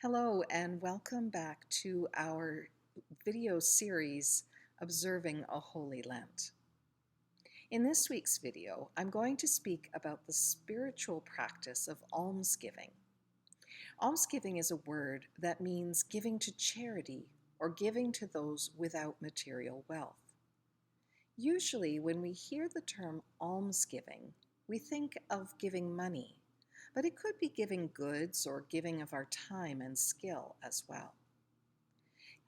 Hello, and welcome back to our video series, Observing a Holy Lent. In this week's video, I'm going to speak about the spiritual practice of almsgiving. Almsgiving is a word that means giving to charity or giving to those without material wealth. Usually, when we hear the term almsgiving, we think of giving money, but it could be giving goods or giving of our time and skill as well.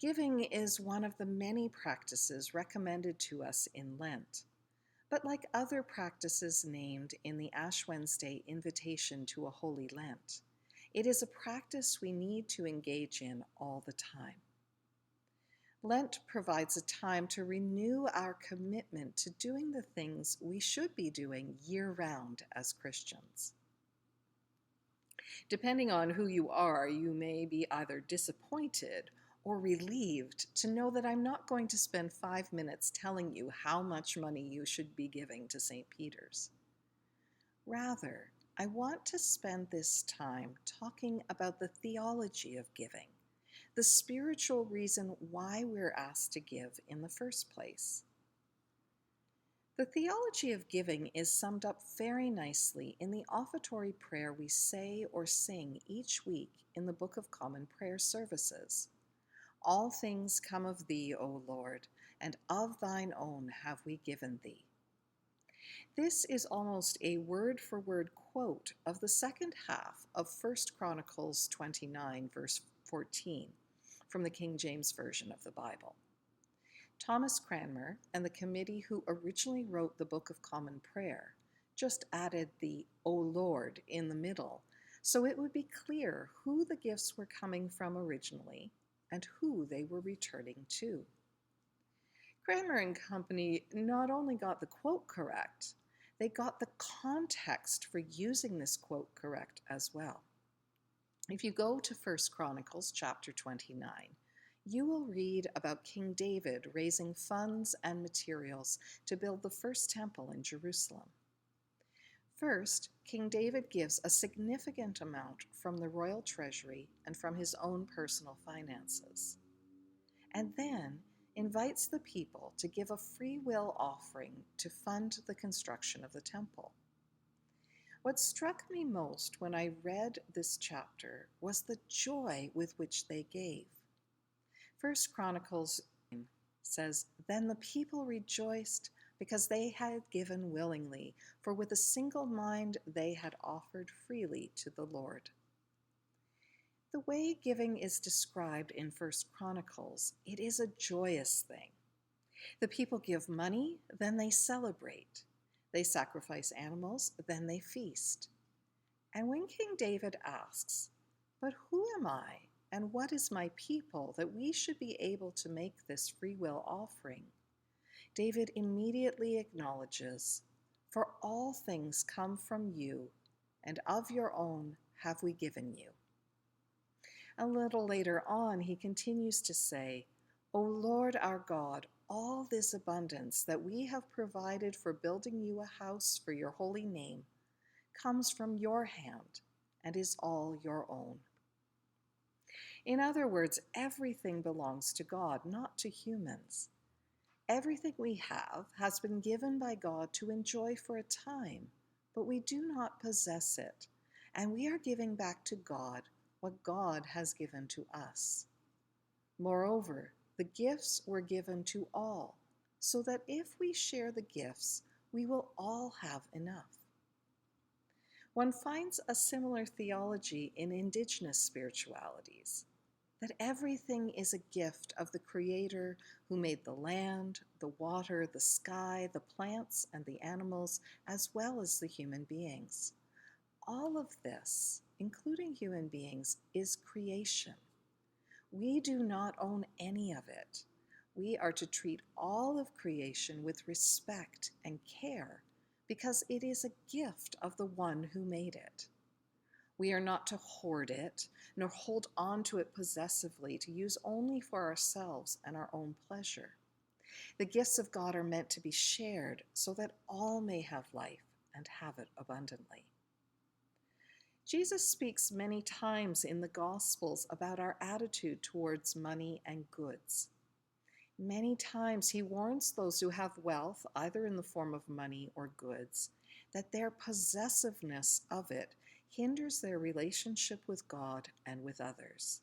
Giving is one of the many practices recommended to us in Lent, but like other practices named in the Ash Wednesday invitation to a Holy Lent, it is a practice we need to engage in all the time. Lent provides a time to renew our commitment to doing the things we should be doing year-round as Christians. Depending on who you are, you may be either disappointed or relieved to know that I'm not going to spend 5 minutes telling you how much money you should be giving to St. Peter's. Rather, I want to spend this time talking about the theology of giving, the spiritual reason why we're asked to give in the first place. The theology of giving is summed up very nicely in the offertory prayer we say or sing each week in the Book of Common Prayer services. All things come of thee, O Lord, and of thine own have we given thee. This is almost a word-for-word quote of the second half of 1 Chronicles 29, verse 14, from the King James Version of the Bible. Thomas Cranmer and the committee who originally wrote the Book of Common Prayer just added the O Lord in the middle, so it would be clear who the gifts were coming from originally and who they were returning to. Cranmer and company not only got the quote correct, they got the context for using this quote correct as well. If you go to 1 Chronicles chapter 29, you will read about King David raising funds and materials to build the first temple in Jerusalem. First, King David gives a significant amount from the royal treasury and from his own personal finances, and then invites the people to give a free will offering to fund the construction of the temple. What struck me most when I read this chapter was the joy with which they gave. 1 Chronicles says, "Then the people rejoiced because they had given willingly, for with a single mind they had offered freely to the Lord." The way giving is described in 1 Chronicles, it is a joyous thing. The people give money, then they celebrate. They sacrifice animals, then they feast. And when King David asks, "But who am I? And what is my people that we should be able to make this free will offering?" David immediately acknowledges, "For all things come from you, and of your own have we given you." A little later on, he continues to say, "O Lord our God, all this abundance that we have provided for building you a house for your holy name comes from your hand and is all your own." In other words, everything belongs to God, not to humans. Everything we have has been given by God to enjoy for a time, but we do not possess it, and we are giving back to God what God has given to us. Moreover, the gifts were given to all, so that if we share the gifts, we will all have enough. One finds a similar theology in indigenous spiritualities, that everything is a gift of the Creator who made the land, the water, the sky, the plants, and the animals, as well as the human beings. All of this, including human beings, is creation. We do not own any of it. We are to treat all of creation with respect and care because it is a gift of the one who made it. We are not to hoard it, nor hold on to it possessively to use only for ourselves and our own pleasure. The gifts of God are meant to be shared so that all may have life and have it abundantly. Jesus speaks many times in the Gospels about our attitude towards money and goods. Many times he warns those who have wealth, either in the form of money or goods, that their possessiveness of it hinders their relationship with God and with others.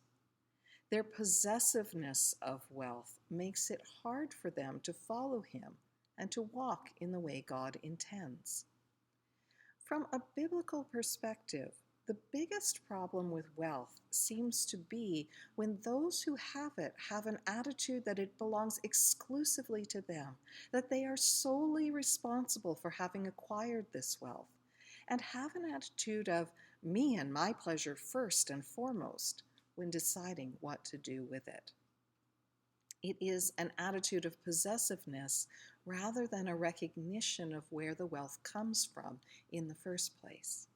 Their possessiveness of wealth makes it hard for them to follow him and to walk in the way God intends. From a biblical perspective, the biggest problem with wealth seems to be when those who have it have an attitude that it belongs exclusively to them, that they are solely responsible for having acquired this wealth, and have an attitude of me and my pleasure first and foremost when deciding what to do with it. It is an attitude of possessiveness rather than a recognition of where the wealth comes from in the first place.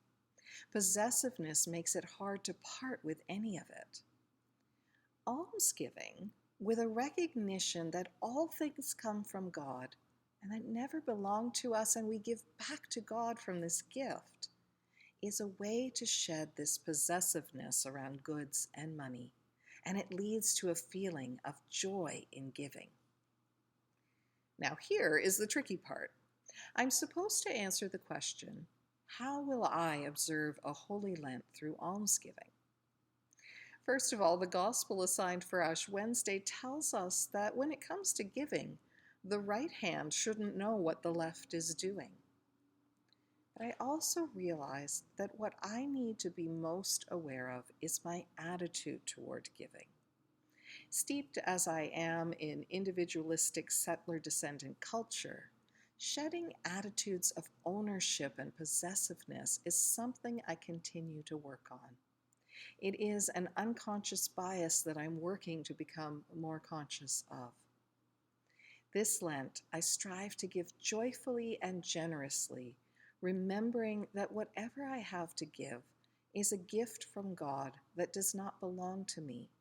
Possessiveness makes it hard to part with any of it. Almsgiving, with a recognition that all things come from God and that never belong to us and we give back to God from this gift, is a way to shed this possessiveness around goods and money, and it leads to a feeling of joy in giving. Now, here is the tricky part. I'm supposed to answer the question, how will I observe a holy Lent through almsgiving? First of all, the gospel assigned for Ash Wednesday tells us that when it comes to giving, the right hand shouldn't know what the left is doing. But I also realize that what I need to be most aware of is my attitude toward giving. Steeped as I am in individualistic settler descendant culture, shedding attitudes of ownership and possessiveness is something I continue to work on. It is an unconscious bias that I'm working to become more conscious of. This Lent, I strive to give joyfully and generously, remembering that whatever I have to give is a gift from God that does not belong to me,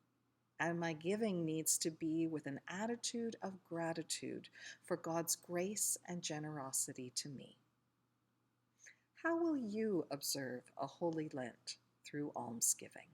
and my giving needs to be with an attitude of gratitude for God's grace and generosity to me. How will you observe a holy Lent through almsgiving?